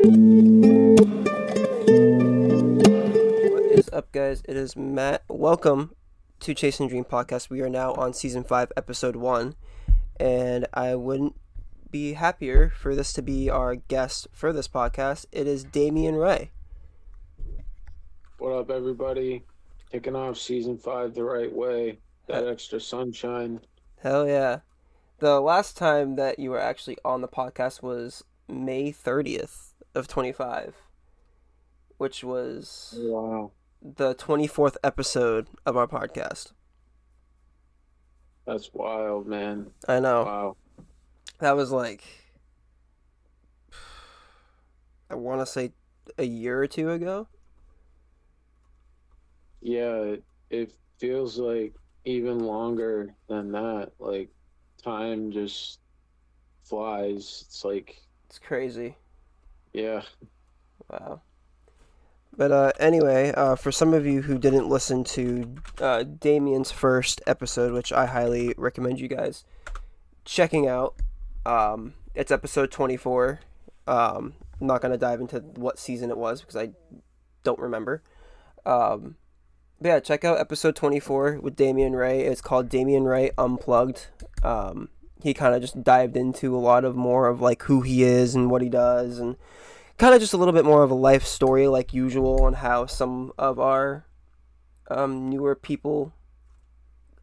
What is up, guys? It is Matt. Welcome to Chasing Dream Podcast. We are now on season 5, episode 1, and I wouldn't be happier for this to be our guest for this podcast. It is Damien Raye. What up, everybody? Kicking off season 5 the right way. He- That extra sunshine. Hell yeah. The last time that you were actually on the podcast was May 30th of 25, which was Wow. the 24th episode of our podcast. That's wild, man. I know. Wow. That was like, I want to say a year or two ago. Yeah, it feels like even longer than that. Like, time just flies. It's like, It's crazy. yeah. Wow. But anyway, for some of you who didn't listen to Damien's first episode, which I highly recommend you guys checking out, it's episode 24. I'm not going to dive into what season it was because I don't remember. But yeah, check out episode 24 with Damien Raye. It's called Damien Raye Unplugged. He kind of just dived into a lot of more of like who he is and what he does, and kind of just a little bit more of a life story like usual, on how some of our newer people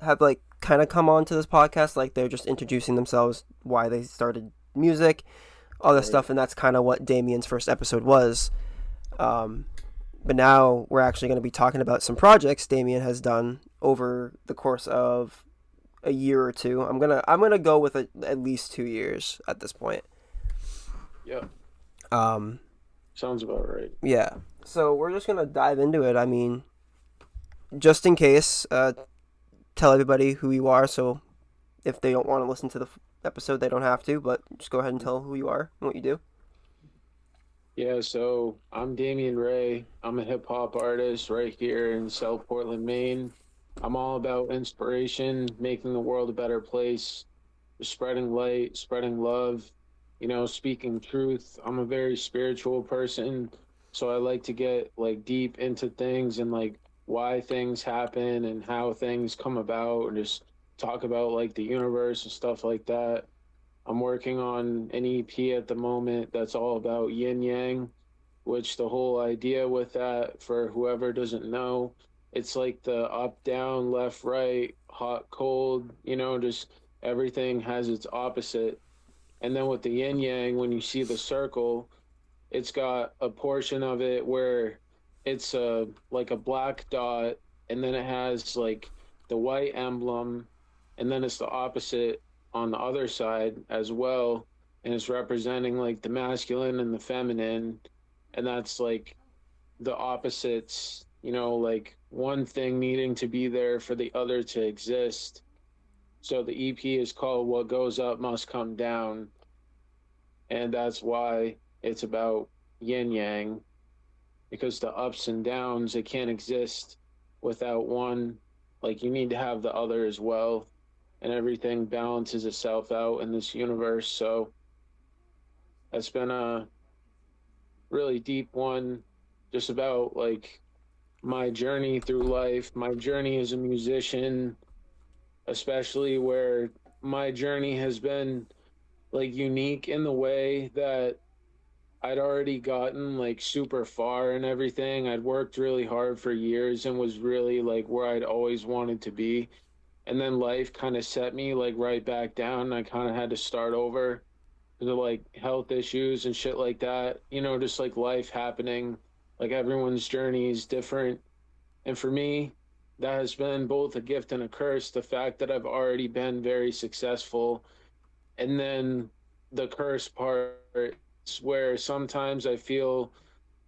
have like kind of come on to this podcast, like they're just introducing themselves, why they started music, all this Right. stuff, and that's kind of what Damien's first episode was. Um, but now we're actually going to be talking about some projects Damien has done over the course of a year or two. I'm gonna go with at least 2 years at this point. Yeah. Um, Sounds about right. yeah. So we're just gonna dive into it. I mean, just in case, tell everybody who you are. So if they don't want to listen to the episode, they don't have to. But just go ahead and tell who you are and what you do. Yeah, so I'm Damien Raye. I'm a hip hop artist right here in South Portland, Maine. I'm all about inspiration, making the world a better place, spreading light, spreading love, speaking truth. I'm a very spiritual person, so I like to get like deep into things and like why things happen and how things come about and just talk about like the universe and stuff like that. I'm working on an EP at the moment that's all about yin yang, which the whole idea with that, for whoever doesn't know, it's like the up, down, left, right, hot, cold, just everything has its opposite. And then with the yin yang, when you see the circle, it's got a portion of it where it's like a black dot, and then it has like the white emblem, and then it's the opposite on the other side as well, and it's representing like the masculine and the feminine, and that's like the opposites, like one thing needing to be there for the other to exist. So the EP is called What Goes Up Must Come Down, and that's why it's about yin yang, because the ups and downs, it can't exist without one. Like, you need to have the other as well, and everything balances itself out in this universe. So that's been a really deep one, just about like my journey through life, my journey as a musician, especially where my journey has been like unique in the way that I'd already gotten like super far and everything. I'd worked really hard for years and was really like where I'd always wanted to be. And then life kind of set me like right back down. I kind of had to start over because of like health issues and shit like that. Just like life happening. Like, everyone's journey is different. And for me, that has been both a gift and a curse. The fact that I've already been very successful, and then the curse part is where sometimes I feel,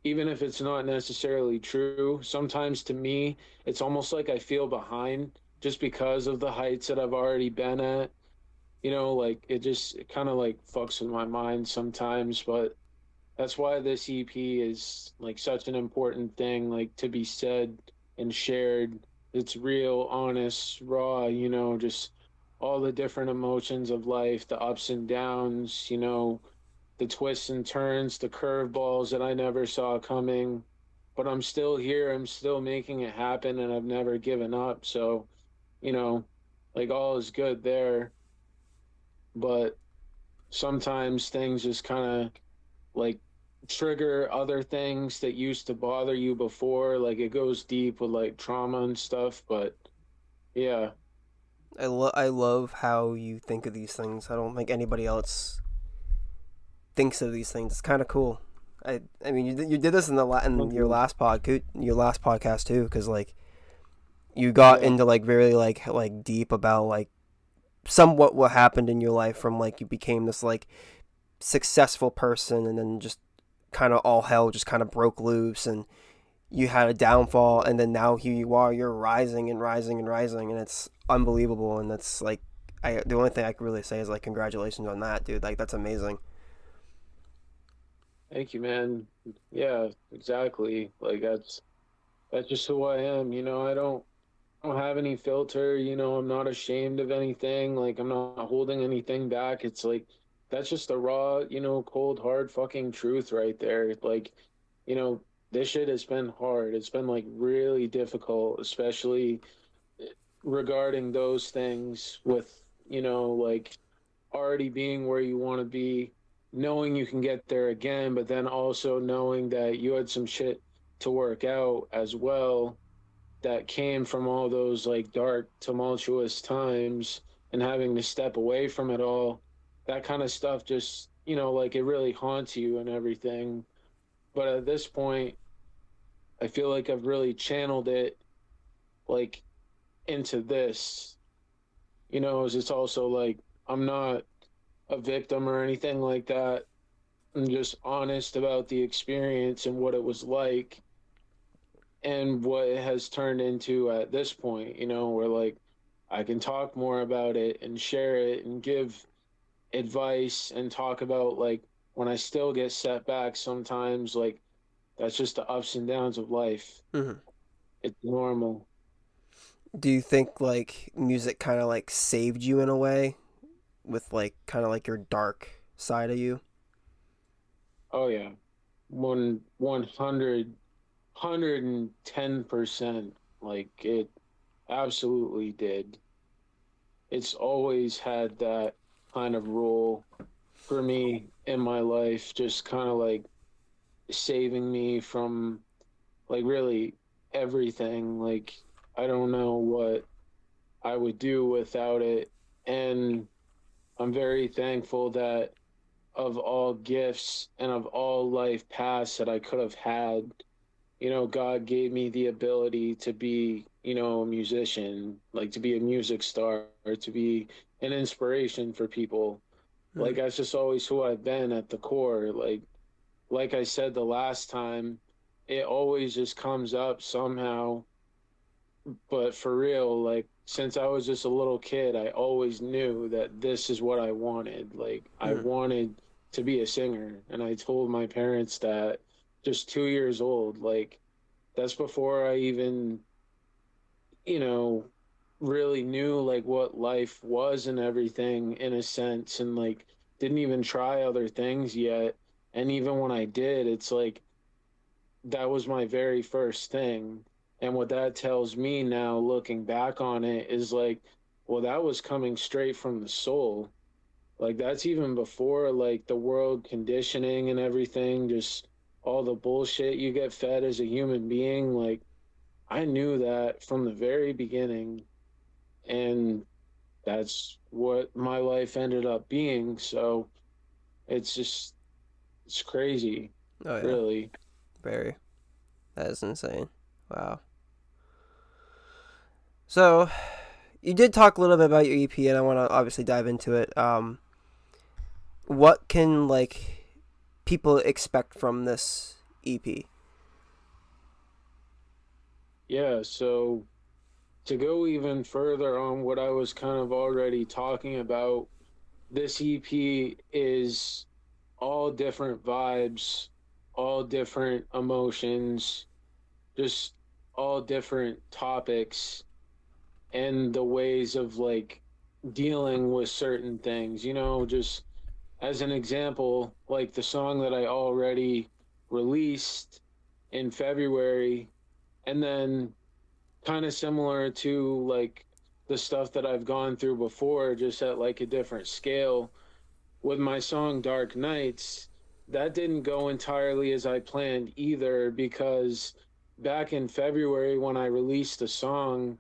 even if it's not necessarily true, sometimes to me, it's almost like I feel behind just because of the heights that I've already been at. Like, it kind of like fucks with my mind sometimes, but that's why this EP is like such an important thing, like to be said and shared. It's real, honest, raw, just all the different emotions of life, the ups and downs, the twists and turns, the curveballs that I never saw coming. But I'm still here. I'm still making it happen, and I've never given up. So, you know, like all is good there. But sometimes things just kind of like trigger other things that used to bother you before. Like it goes deep with like trauma and stuff. But yeah, I love how you think of these things. I don't think anybody else thinks of these things. It's kind of cool. I mean, you did this in in thank your you. last podcast too, because like you got Yeah, into like very like deep about like somewhat what happened in your life from like you became this like successful person, and then just kind of all hell just kind of broke loose, and you had a downfall, and then now here you are, you're rising and rising and rising, and it's unbelievable. And that's like, the only thing I can really say is like congratulations on that, dude. Like that's amazing. thank you, man. Yeah, exactly. Like that's just who I am. I don't have any filter. I'm not ashamed of anything. Like I'm not holding anything back. It's like that's just the raw, cold, hard fucking truth right there. Like, you know, this shit has been hard. It's been like really difficult, especially regarding those things with, like already being where you want to be, knowing you can get there again, but then also knowing that you had some shit to work out as well that came from all those like dark, tumultuous times and having to step away from it all. That kind of stuff just, like it really haunts you and everything. But at this point, I feel like I've really channeled it like into this, as it's also like I'm not a victim or anything like that. I'm just honest about the experience and what it was like and what it has turned into at this point, where like I can talk more about it and share it and give advice and talk about like when I still get setbacks sometimes, like that's just the ups and downs of life. Mm-hmm. It's normal. Do you think like music kind of like saved you in a way with like kind of like your dark side of you? Oh yeah. 110%. Like it absolutely did. It's always had that kind of role for me in my life, just kind of like saving me from like really everything. Like, I don't know what I would do without it. And I'm very thankful that of all gifts and of all life paths that I could have had, God gave me the ability to be, a musician, like to be a music star, or to be an inspiration for people. Mm-hmm. Like that's just always who I've been at the core. Like I said the last time, it always just comes up somehow. But for real, like since I was just a little kid, I always knew that this is what I wanted. Like I Mm-hmm. wanted to be a singer, and I told my parents that just 2 years old. Like that's before I even, you know, really knew like what life was and everything in a sense, and like didn't even try other things yet. And even when I did, it's like that was my very first thing. And what that tells me now, looking back on it, is like, well, that was coming straight from the soul. Like, that's even before like the world conditioning and everything, just all the bullshit you get fed as a human being. Like, I knew that from the very beginning. And that's what my life ended up being. So it's just, it's crazy, Oh yeah, really. very. That is insane. Wow. So you did talk a little bit about your EP, and I want to obviously dive into it. What can like people expect from this EP? Yeah. So to go even further on what I was kind of already talking about, this EP is all different vibes, all different emotions, just all different topics and the ways of like dealing with certain things, just as an example, like the song that I already released in February, and then kind of similar to like the stuff that I've gone through before, just at like a different scale. With my song Dark Nights, that didn't go entirely as I planned either, because back in February when I released the song,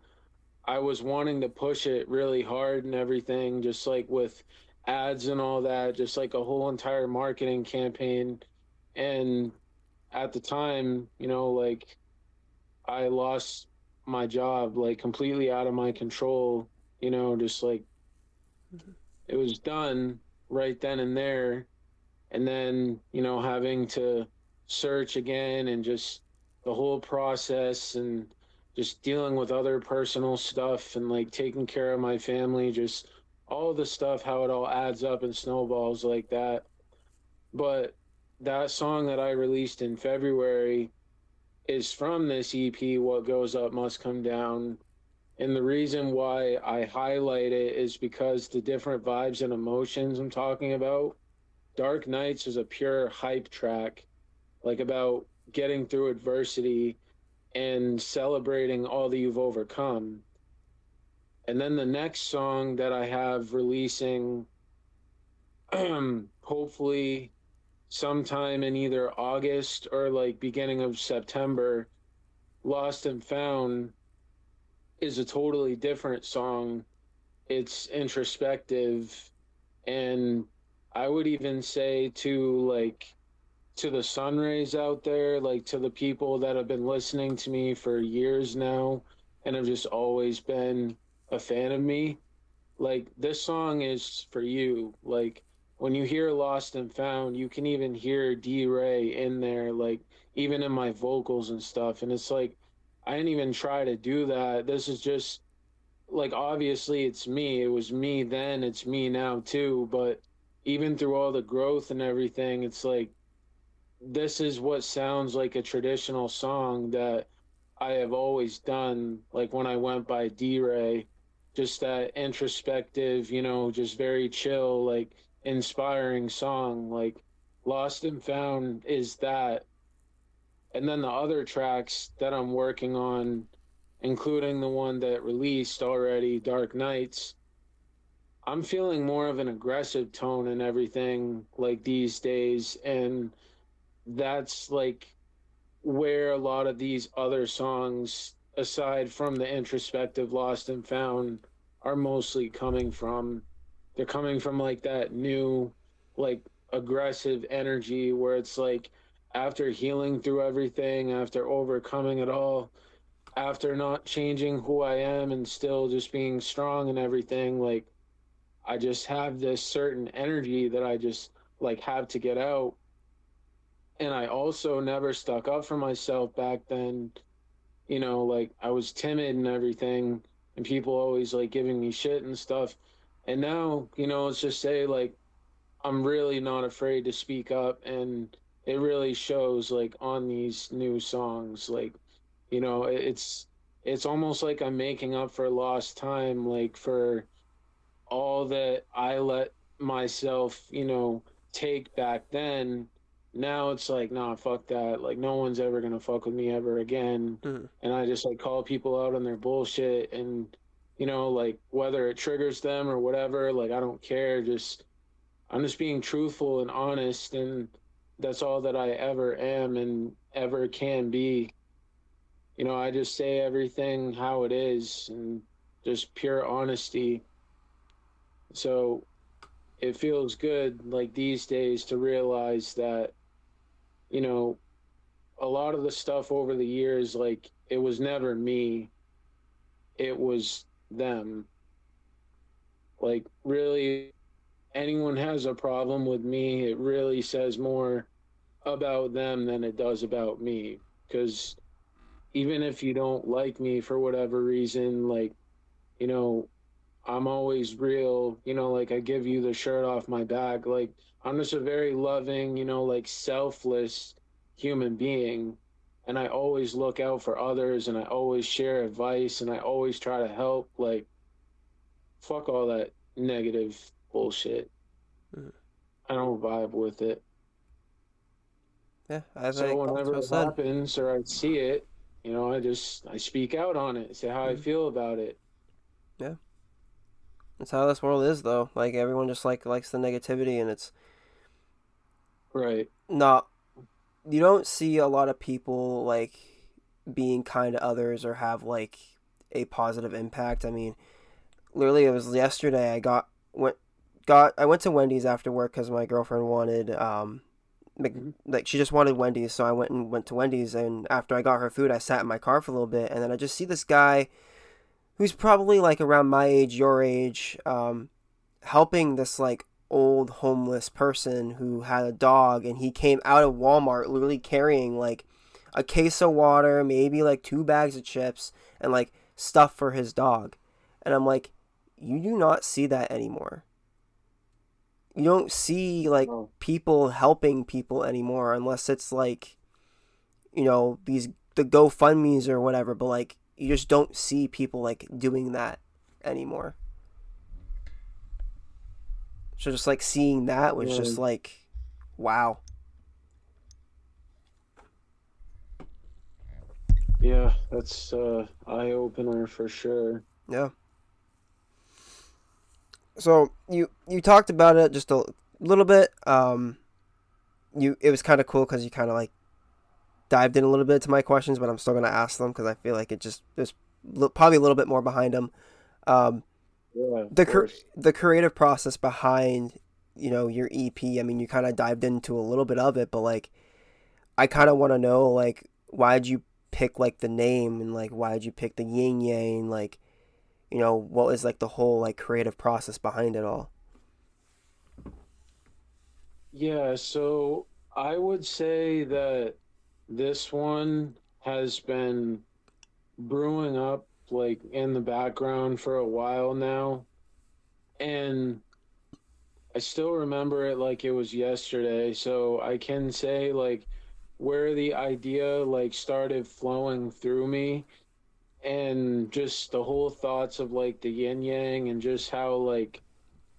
I was wanting to push it really hard and everything, just like with ads and all that, just like a whole entire marketing campaign. And at the time, like I lost my job, like completely out of my control, just like Mhm. it was done right then and there. And then, having to search again and just the whole process and just dealing with other personal stuff and like taking care of my family, just all the stuff, how it all adds up and snowballs like that. But that song that I released in February is from this EP, What Goes Up Must Come Down. And the reason why I highlight it is because the different vibes and emotions I'm talking about. Dark Nights is a pure hype track, like about getting through adversity and celebrating all that you've overcome. And then the next song that I have releasing, hopefully sometime in either August or like beginning of September, Lost and Found, is a totally different song. It's introspective, and I would even say to the sun rays out there, like to the people that have been listening to me for years now and have just always been a fan of me, like this song is for you. Like when you hear Lost and Found, you can even hear D Ray in there, like even in my vocals and stuff. And it's like, I didn't even try to do that. This is just like, obviously it's me. It was me then, it's me now too. But even through all the growth and everything, it's like, this is what sounds like a traditional song that I have always done, like when I went by D Ray, just that introspective, just very chill, like inspiring song. Like Lost and Found is that. And then the other tracks that I'm working on, including the one that released already, Dark Nights, I'm feeling more of an aggressive tone and everything like these days. And that's like where a lot of these other songs, aside from the introspective Lost and Found, are mostly coming from. They're coming from like that new, like aggressive energy where it's like after healing through everything, after overcoming it all, after not changing who I am and still just being strong and everything, like I just have this certain energy that I just like have to get out. And I also never stuck up for myself back then. Like I was timid and everything, and people always like giving me shit and stuff. And now, let's just say like I'm really not afraid to speak up, and it really shows like on these new songs. Like, it's almost like I'm making up for lost time, like for all that I let myself, take back then. Now it's like, nah, fuck that. Like, no one's ever gonna fuck with me ever again. Mhm. And I just like call people out on their bullshit, and, like whether it triggers them or whatever, like, I don't care. I'm just being truthful and honest. And that's all that I ever am and ever can be. I just say everything how it is and just pure honesty. So, it feels good like these days to realize that, you know, a lot of the stuff over the years, like it was never me, it was them. Like, really, anyone has a problem with me, it really says more about them than it does about me. Because even if you don't like me for whatever reason, like, you know, I'm always real, like I give you the shirt off my back. Like I'm just a very loving, like selfless human being. And I always look out for others and I always share advice and I always try to help. Like, fuck all that negative bullshit. Mhm. I don't vibe with it. Yeah, I So think that's whenever well it said. happens or I see it, I speak out on it, say how I Mm, feel about it. yeah, that's how this world is, though. Like everyone just likes the negativity, and it's Right. not. You don't see a lot of people like being kind to others or have like a positive impact. I mean, literally, it was yesterday. I went to Wendy's after work because my girlfriend wanted Mhm. like she just wanted Wendy's, so I went to Wendy's, and after I got her food, I sat in my car for a little bit, and then I just see this guy who's probably like around my age, your age, helping this like old homeless person who had a dog, and he came out of Walmart literally carrying like a case of water, maybe like 2 bags of chips, and like stuff for his dog, and I'm like, you do not see that anymore. You don't see like Oh, people helping people anymore unless it's like these the GoFundmes or whatever, but like you just don't see people like doing that anymore. So just like seeing that was yeah, just like, wow. yeah, that's eye opener for sure. Yeah. So you talked about it just a little bit. You it was kind of cool because you kind of like dived in a little bit to my questions, but I'm still gonna ask them because I feel like it just there's probably a little bit more behind them. Um, Yeah, of course. the creative process behind your EP. I mean, you kind of dived into a little bit of it, but like I kind of want to know like why'd you pick like the name and like why'd you pick the yin yang, like what was like the whole like creative process behind it all. Yeah, so I would say that this one has been brewing up like in the background for a while now. And I still remember it like it was yesterday. So I can say like where the idea like started flowing through me and just the whole thoughts of like the yin yang and just how like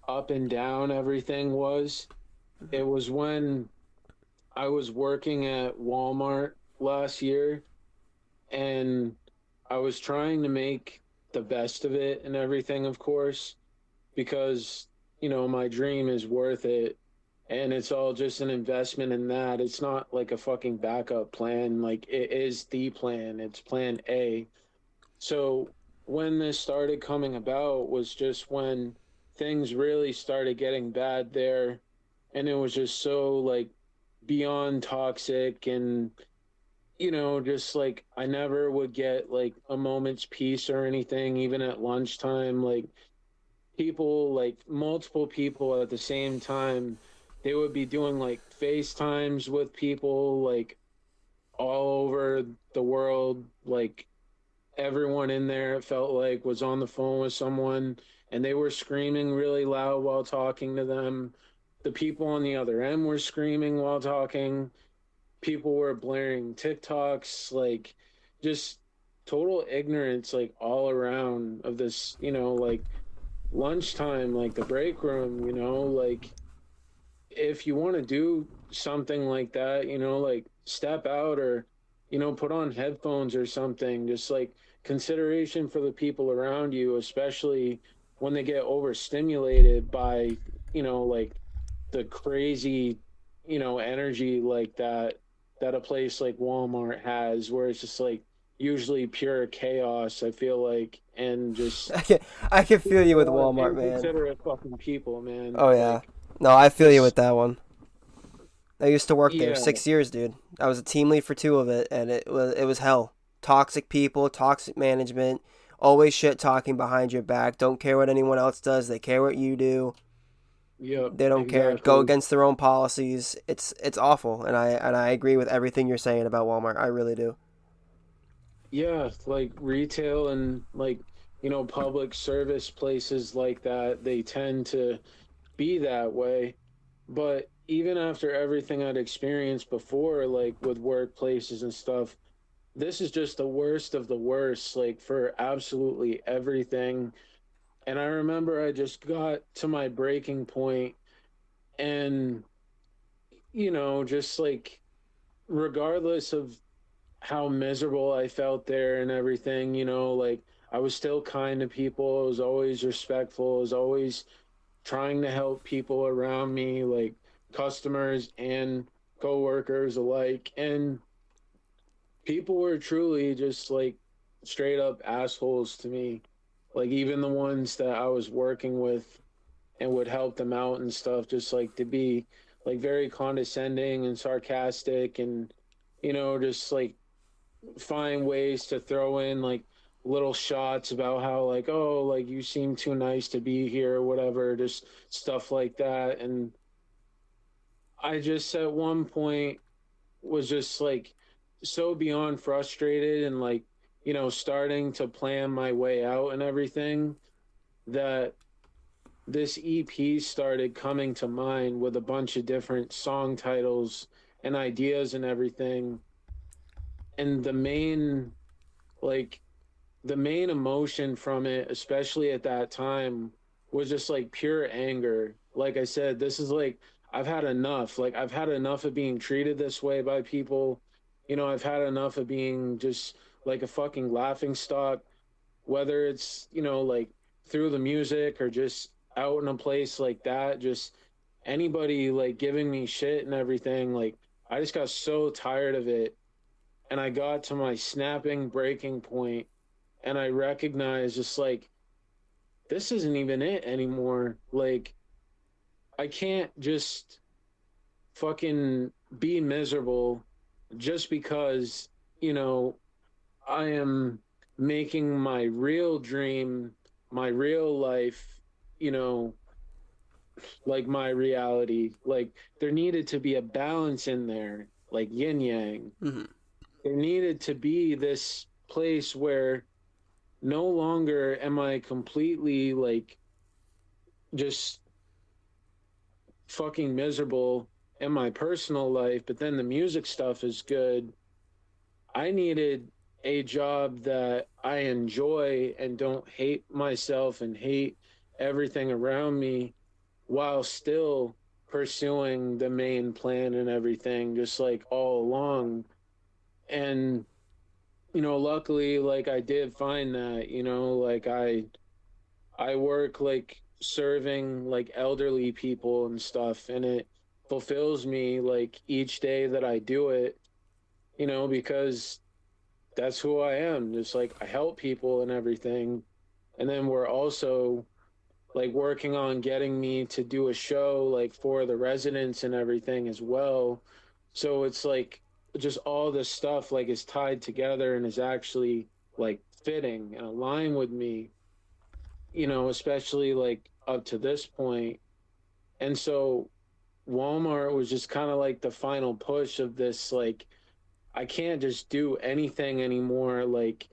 up and down everything was. It was when I was working at Walmart last year and I was trying to make the best of it and everything, of course, because, my dream is worth it. And it's all just an investment in that. It's not like a fucking backup plan. Like it is the plan, it's plan A. So when this started coming about was just when things really started getting bad there. And it was just so like beyond toxic and just like I never would get like a moment's peace or anything, even at lunchtime. Like people, like multiple people at the same time, they would be doing like FaceTimes with people like all over the world. Like everyone in there, it felt like, was on the phone with someone and they were screaming really loud while talking to them. The people on the other end were screaming while talking, people were blaring TikToks, like just total ignorance, like all around of this, like lunchtime, like the break room, like if you want to do something like that, like step out or, put on headphones or something, just like consideration for the people around you, especially when they get overstimulated by, like the crazy, energy like that a place like Walmart has, where it's just like usually pure chaos, I feel like, and just I can I can feel you with people are Walmart, man. inconsiderate fucking people, man. Oh yeah. Like No, I feel you with just that one. I used to work there yeah, 6 years, dude. I was a team lead for 2 of it, and it was hell. Toxic people, toxic management, always shit talking behind your back. Don't care what anyone else does. They care what you do. yep, They don't care. Go exactly. against their own policies. It's awful, and I agree with everything you're saying about Walmart. I really do. Yeah, like retail and like, public service places like that, they tend to be that way. But even after everything I'd experienced before, like with workplaces and stuff, this is just the worst of the worst, like for absolutely everything. And I remember I just got to my breaking point And, just like, regardless of how miserable I felt there and everything, like, I was still kind to people. I was always respectful. I was always trying to help people around me, like customers and coworkers alike. And people were truly just like straight up assholes to me. Like, even the ones that I was working with and would help them out and stuff, just like to be like very condescending and sarcastic, and just like find ways to throw in like little shots about how, like, oh, like, you seem too nice to be here or whatever, just stuff like that. And I just at one point was just like so beyond frustrated and like, starting to plan my way out and everything, that this EP started coming to mind with a bunch of different song titles and ideas and everything. And like the main emotion from it, especially at that time, was just like pure anger. Like I said, this is like, I've had enough. Like, I've had enough of being treated this way by people. I've had enough of being just like a fucking laughing stock, whether it's, like through the music or just out in a place like that, just anybody like giving me shit and everything. Like, I just got so tired of it. And I got to my snapping breaking point, and I recognized just like, this isn't even it anymore. Like, I can't just fucking be miserable just because, you know, I am making my real dream, my real life, you know, like my reality. Like, there needed to be a balance in there, like yin yang. Mm-hmm. There needed to be this place where no longer am I completely like just fucking miserable in my personal life, but then the music stuff is good. I needed a job that I enjoy and don't hate myself and hate everything around me, while still pursuing the main plan and everything, just like all along. And, luckily, like, I did find that, like, I work like serving like elderly people and stuff, and it fulfills me like each day that I do it, because that's who I am. Just like, I help people and everything. And then we're also like working on getting me to do a show like for the residents and everything as well. So it's like just all this stuff like is tied together and is actually like fitting and aligned with me, especially like up to this point. And so Walmart was just kind of like the final push of this, like, I can't just do anything anymore, like,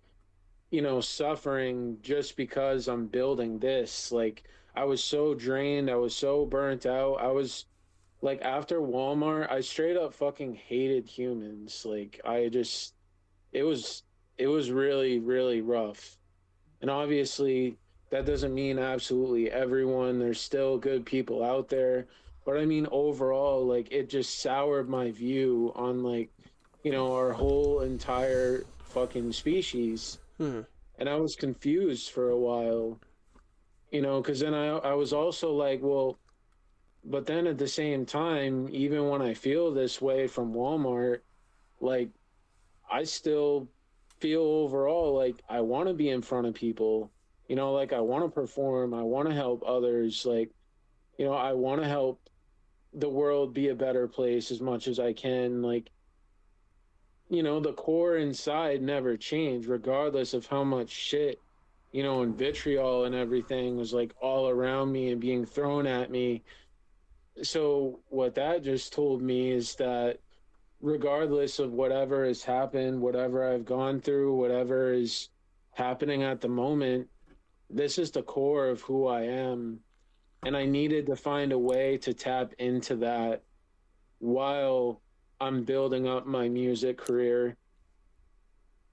suffering just because I'm building this. Like, I was so drained, I was so burnt out. I was like, after Walmart, I straight up fucking hated humans. Like, it was it was really, really rough. And obviously, that doesn't mean absolutely everyone. There's still good people out there. But I mean, overall, like, it just soured my view on, like, our whole entire fucking species. Mm-hmm. And I was confused for a while, because then I was also like, well, but then at the same time, even when I feel this way from Walmart, like, I still feel overall like I want to be in front of people, like, I want to perform, I want to help others, like, I want to help the world be a better place as much as I can. Like, the core inside never changed, regardless of how much shit, and vitriol and everything was like all around me and being thrown at me. So, what that just told me is that regardless of whatever has happened, whatever I've gone through, whatever is happening at the moment, this is the core of who I am. And I needed to find a way to tap into that while I'm building up my music career.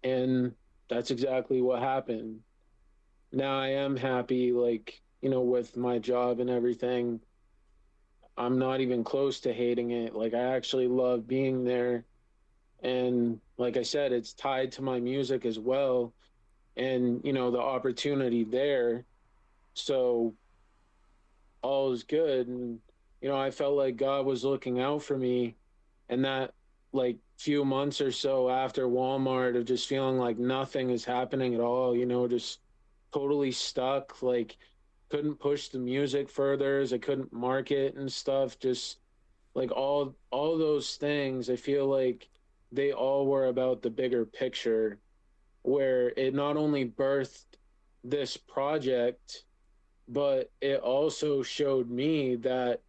And that's exactly what happened. Now I am happy, like, with my job and everything. I'm not even close to hating it. Like I actually love being there. And like I said, it's tied to my music as well. And, the opportunity there. So all is good. And, I felt like God was looking out for me. And that, like, few months or so after Walmart of just feeling like nothing is happening at all, just totally stuck. Like, couldn't push the music further as I couldn't market and stuff. Just like all those things, I feel like they all were about the bigger picture, where it not only birthed this project, but it also showed me that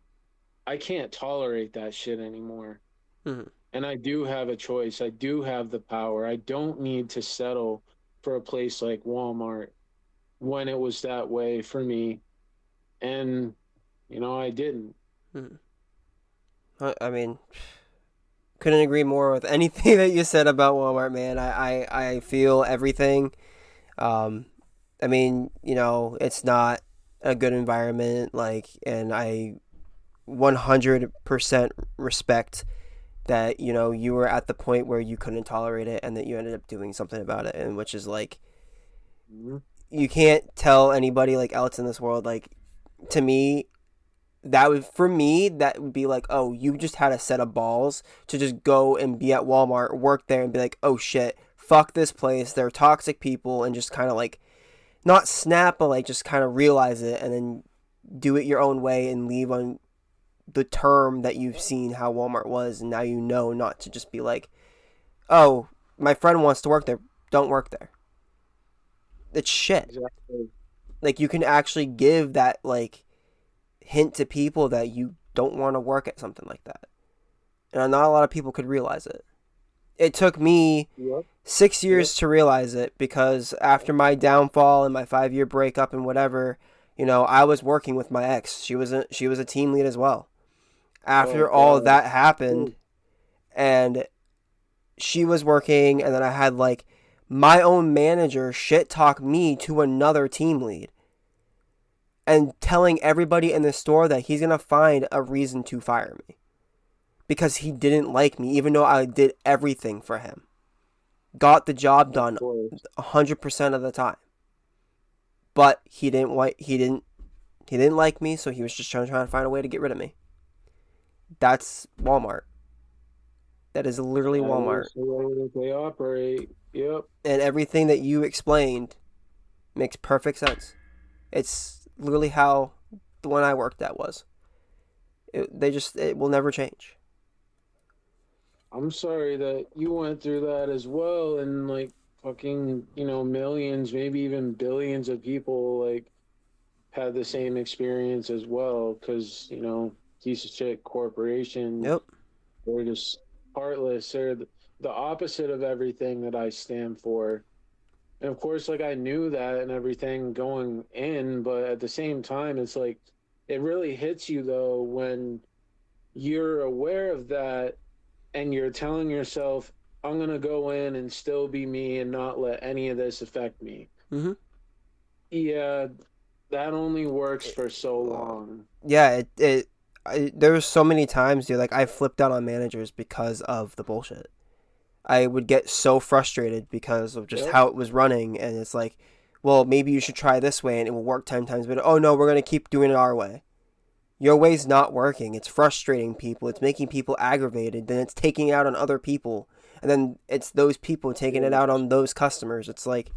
I can't tolerate that shit anymore. Mm-hmm. And I do have a choice. I do have the power. I don't need to settle for a place like Walmart when it was that way for me. And, I didn't. Mm-hmm. I mean, couldn't agree more with anything that you said about Walmart, man. I feel everything. Um, I mean, it's not a good environment, like, and I 100% respect that, you were at the point where you couldn't tolerate it and that you ended up doing something about it, and which is like, Mhm. you can't tell anybody like else in this world, like, to me, that would for me that would be like, oh, you just had a set of balls to just go and be at Walmart, work there, and be like, oh shit, fuck this place, they're toxic people, and just kind of like not snap, but like just kind of realize it, and then do it your own way and leave on the term that you've seen how Walmart was, and now you know not to just be like, oh, my friend wants to work there, don't work there. It's shit. Exactly. Like, you can actually give that like hint to people that you don't want to work at something like that, and not a lot of people could realize it. It took me Yep. six Yep. years to realize it, because after my downfall and my 5 year breakup and whatever, I was working with my ex. She was a team lead as well. Oh After all God. that happened, Ooh. and she was working, and then I had like my own manager shit talk me to another team lead and telling everybody in the store that he's gonna find a reason to fire me because he didn't like me, even though I did everything for him, got the job Of done course. 100% of the time. But he didn't like me, so he was just trying to find a way to get rid of me. That's Walmart. That is literally That Walmart. is the way that they operate. Yep. And everything that you explained makes perfect sense. It's literally how the one I worked at was. It will never change. I'm sorry that you went through that as well, and like fucking, millions, maybe even billions of people like had the same experience as well. Because piece of shit corporations, Yep. they're just heartless. They're the opposite of everything that I stand for. And of course, like I knew that and everything going in, but at the same time, it's like it really hits you though when you're aware of that and you're telling yourself, I'm going to go in and still be me and not let any of this affect me. Mm-hmm. Yeah, that only works It, for so uh, long. yeah. There was so many times, dude. Like, I flipped out on managers because of the bullshit. I would get so frustrated because of just Yep. how it was running, and it's like, well, maybe you should try this way, and it will work 10 times better. Oh no, we're gonna keep doing it our way. Your way's not working. It's frustrating people. It's making people aggravated. Then it's taking it out on other people, and then it's those people taking it out Yes. on those customers. It's like,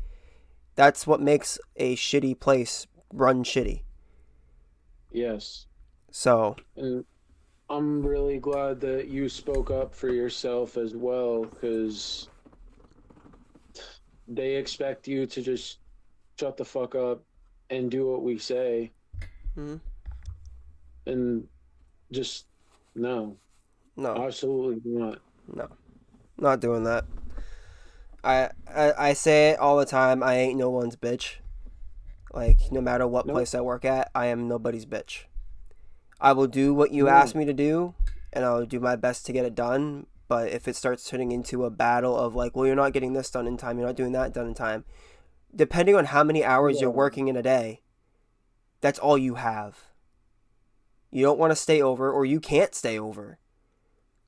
that's what makes a shitty place run shitty. Yes. So, And I'm really glad that you spoke up for yourself as well because they expect you to just shut the fuck up and do what we say mm, and just no, no, absolutely not. no, not doing that. I say it all the time. I ain't no one's bitch. Like, no matter what Nope. place I work at, I am nobody's bitch. I will do what you ask No. me to do, and I'll do my best to get it done. But if it starts turning into a battle of like, well, you're not getting this done in time, you're not doing that done in time, depending on how many hours you're Yeah. working in a day, that's all you have. You don't want to stay over, or you can't stay over.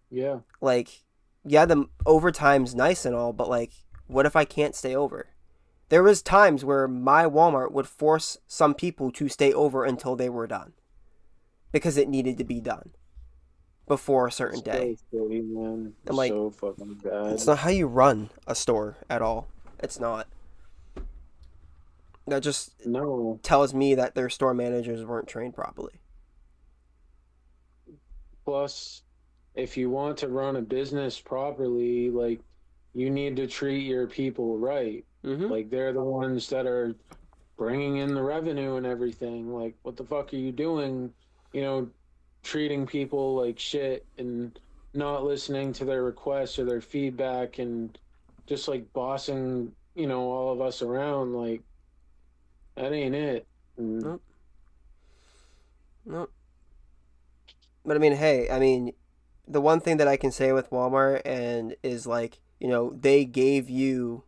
Yeah. Like, yeah, the overtime's nice and all, but like, what if I can't stay over? There was times where my Walmart would force some people to stay over until they were done because it needed to be done before a certain It's day. so silly, man. I'm It's like, so fucking it's bad. not how you run a store at all. It's not. That just No. tells me that their store managers weren't trained properly. Plus, if you want to run a business properly, like you need to treat your people right. Mm-hmm. Like they're the ones that are bringing in the revenue and everything. Like, what the fuck are you doing? You know, treating people like shit and not listening to their requests or their feedback and just like bossing, all of us around. Like, that ain't it. And Nope. Nope. But I mean, hey, I mean, the one thing that I can say with Walmart and is like, they gave you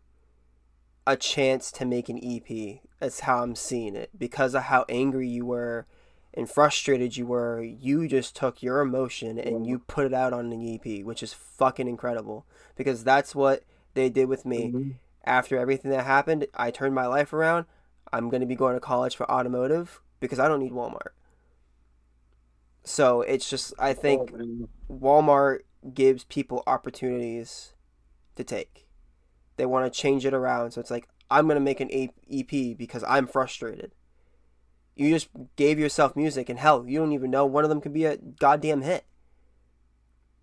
a chance to make an EP. That's how I'm seeing it. Because of how angry you were and frustrated you were, you just took your emotion and yeah. you put it out on an EP, which is fucking incredible. Because that's what they did with me. Mhm. After everything that happened, I turned my life around. I'm going to be going to college for automotive because I don't need Walmart. So it's just, I Oh, think man. Walmart gives people opportunities to take. They want to change it around. So it's like, I'm going to make an EP because I'm frustrated. You just gave yourself music, and hell, you don't even know one of them could be a goddamn hit.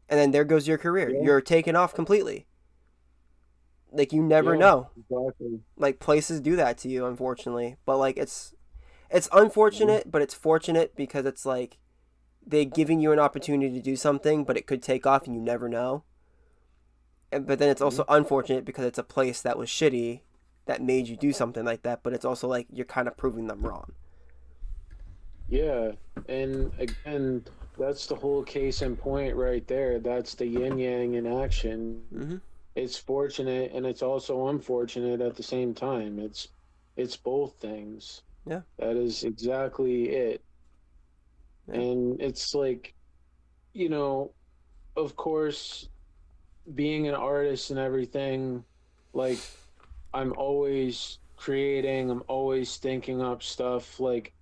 And then there goes your career. Yeah, You're taken off completely. Like, you never yeah, know. exactly. Like, places do that to you, unfortunately. But, like, it's Mhm. unfortunate, but it's fortunate because it's like they're giving you an opportunity to do something, but it could take off and you never know. But then it's also Mhm. unfortunate because it's a place that was shitty that made you do something like that, but it's also like you're kind of proving them wrong. Yeah, and again, that's the whole case in point right there. That's the yin yang in action. Mm-hmm. It's fortunate and it's also unfortunate at the same time. It's both things. Yeah. That is exactly it. Yeah. And it's like, you know, of course, being an artist and everything, like I'm always creating, I'm always thinking up stuff. Like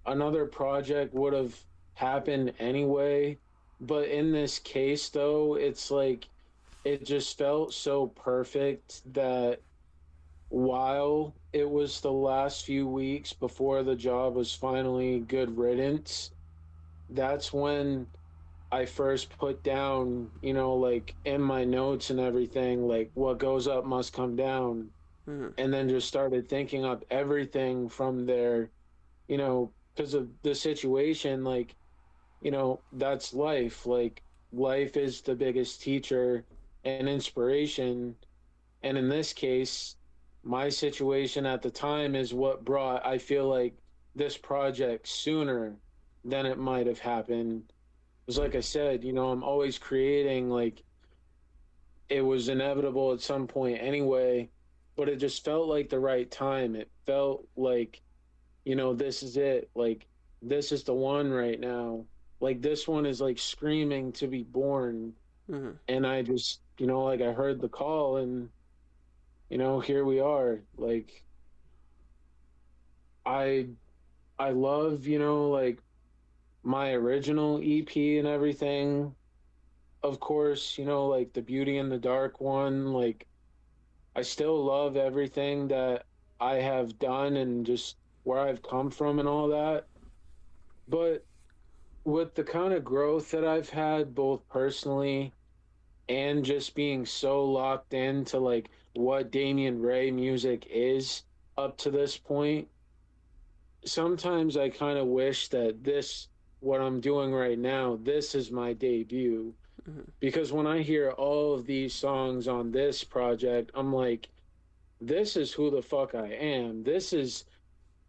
another project would have happened anyway. But in this case, though, it's like it just felt so perfect that while it was the last few weeks before the job was finally good riddance, that's when I first put down, like in my notes and everything, like what goes up must come down. Mm-hmm. And then just started thinking up everything from there, because of the situation. Like, that's life. Like, life is the biggest teacher and inspiration. And in this case, my situation at the time is what brought, I feel like, this project sooner than it might have happened. Because, like I said, I'm always creating, like, it was inevitable at some point anyway, but it just felt like the right time. It felt like, this is it. Like, this is the one right now. Like, this one is like screaming to be born. Mm-hmm. And I just, like I heard the call and, here we are. Like, I, I love, like my original EP and everything. Of course, like the Beauty in the Dark one. Like, I still love everything that I have done and just where I've come from and all that. But with the kind of growth that I've had, both personally and just being so locked into like what Damien Raye music is up to this point, sometimes I kind of wish that what I'm doing right now, this is my debut. Mm-hmm. Because when I hear all of these songs on this project, I'm like, this is who the fuck I am. This is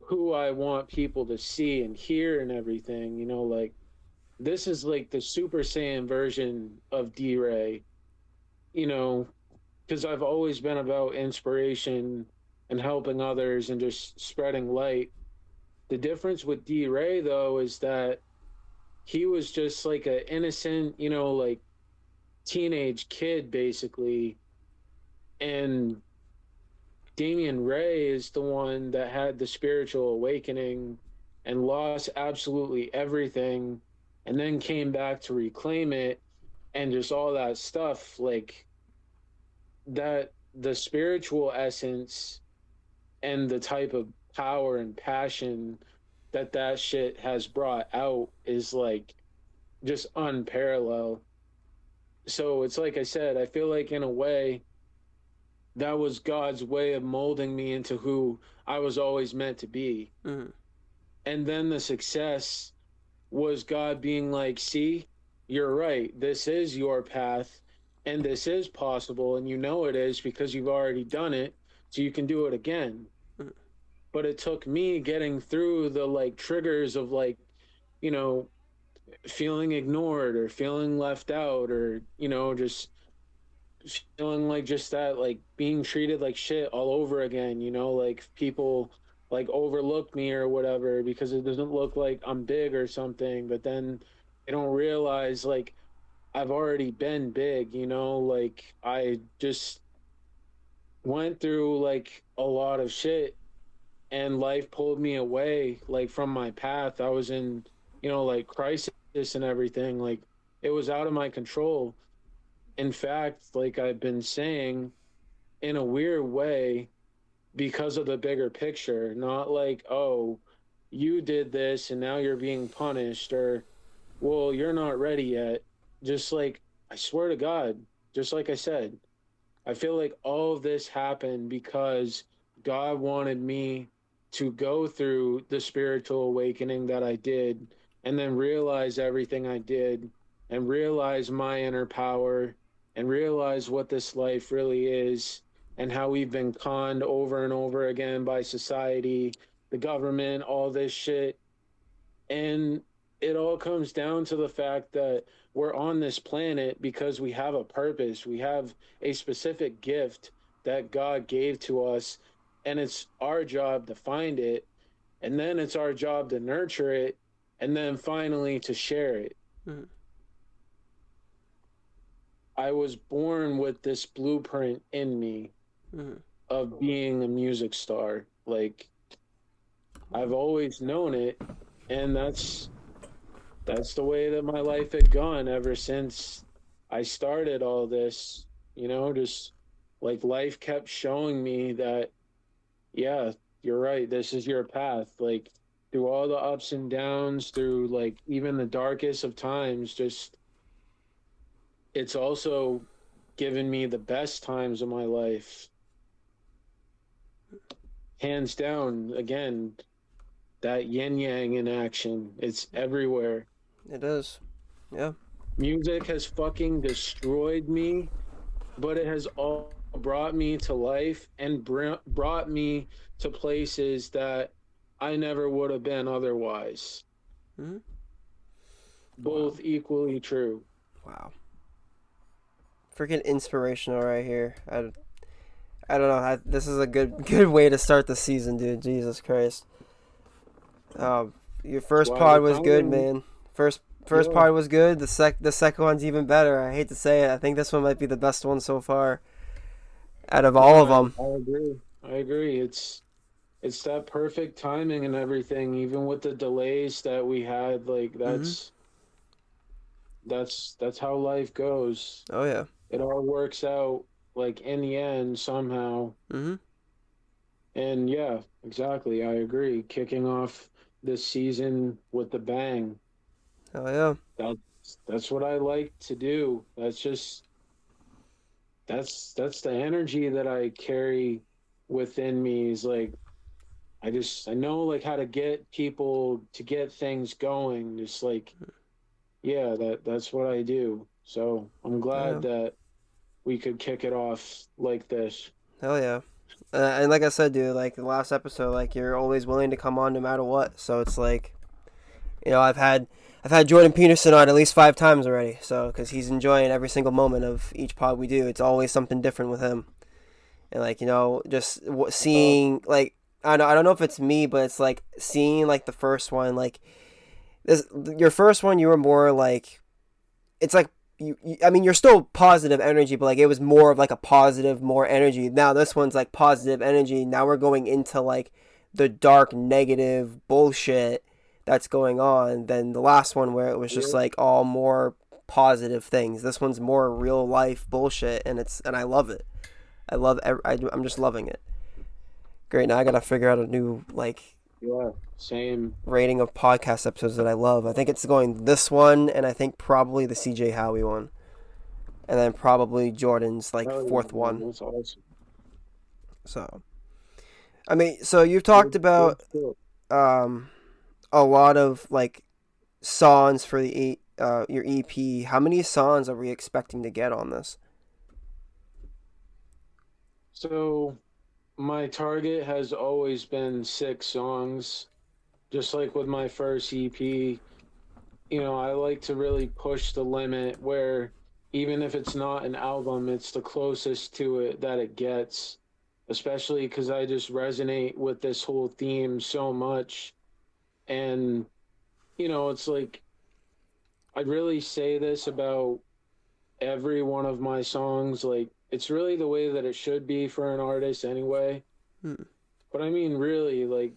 who I want people to see and hear and everything. Like this is like the Super Saiyan version of D Ray, you know, because I've always been about inspiration and helping others and just spreading light. The difference with D Ray, though, is that he was just like a innocent, like teenage kid basically. And Damien Raye is the one that had the spiritual awakening and lost absolutely everything and then came back to reclaim it and just all that stuff like that. The spiritual essence and the type of power and passion that shit has brought out is like just unparalleled. So it's like I said, I feel like in a way that was God's way of molding me into who I was always meant to be. Mm-hmm. And then the success was God being like, see, you're right. This is your path and this is possible. And you know it is because you've already done it. So you can do it again. But it took me getting through the like triggers of like, you know, feeling ignored or feeling left out or, just feeling like just that, like being treated like shit all over again, like people like overlook me or whatever because it doesn't look like I'm big or something, but then they don't realize like I've already been big, like I just went through like a lot of shit and life pulled me away like from my path. I was in, like crisis and everything. Like it was out of my control. In fact, like I've been saying, in a weird way, because of the bigger picture, not like, oh, you did this and now you're being punished, or, well, you're not ready yet. Just like, I swear to God, just like I said, I feel like all of this happened because God wanted me to go through the spiritual awakening that I did and then realize everything I did and realize my inner power and realize what this life really is and how we've been conned over and over again by society, the government, all this shit. And it all comes down to the fact that we're on this planet because we have a purpose. We have a specific gift that God gave to us, and it's our job to find it. And then it's our job to nurture it, and then finally to share it. Mm-hmm. I was born with this blueprint in me Mm-hmm. of being a music star. Like, I've always known it, and that's the way that my life had gone ever since I started all this, just like life kept showing me that, yeah, you're right. This is your path. Like through all the ups and downs, through like even the darkest of times, just it's also given me the best times of my life. Hands down, again, that yin yang in action. It's everywhere. It is. Yeah. Music has fucking destroyed me, but it has all brought me to life and brought me to places that I never would have been otherwise. Mm-hmm. Wow. Both equally true. Wow. Freaking inspirational right here. I don't know. This is a good way to start the season, dude. Jesus Christ. Your That's first why pod we're was good, counting. man. First Yeah, pod was good. The second one's even better. I hate to say it. I think this one might be the best one so far out of all no, of them. I agree. I agree. It's that perfect timing and everything, even with the delays that we had. Like Mm-hmm. that's how life goes. Oh yeah. It all works out like in the end somehow. Mm-hmm. And yeah, exactly. I agree. Kicking off this season with the bang. Oh yeah. That's what I like to do. That's the energy that I carry within me is like I know like how to get people to get things going. Just like yeah, that's what I do. So I'm Oh glad yeah. that we could kick it off like this. Hell yeah. And like I said, dude, like the last episode, like you're always willing to come on no matter what. So it's like, I've had Jordan Peterson on at least 5 times already. So because he's enjoying every single moment of each pod we do, it's always something different with him. And like just Uh, seeing like I don't know if it's me, but it's like seeing like the first one, like This your first one, you were more like it's like I mean, you're still positive energy, but like it was more of like a positive, more energy. Now this one's like positive energy. Now we're going into like the dark, negative bullshit that's going on than the last one where it was just Yeah. like all more positive things. This one's more real life bullshit, and I love it. I'm just loving it. Great. Now I gotta figure out a new like Yeah, same. rating of podcast episodes that I love. I think it's going this one, and I think probably the CJ Howie one, and then probably Jordan's like Oh yeah, fourth man, one. that's awesome. So I mean, so you've talked Good, good about shit. um a lot of like songs for the your EP. How many songs are we expecting to get on this? So my target has always been 6 songs, just like with my first EP. I like to really push the limit where even if it's not an album, it's the closest to it that it gets, especially because I just resonate with this whole theme so much. And, it's like I really say this about every one of my songs. Like, it's really the way that it should be for an artist anyway. Hmm. But I mean, really, like,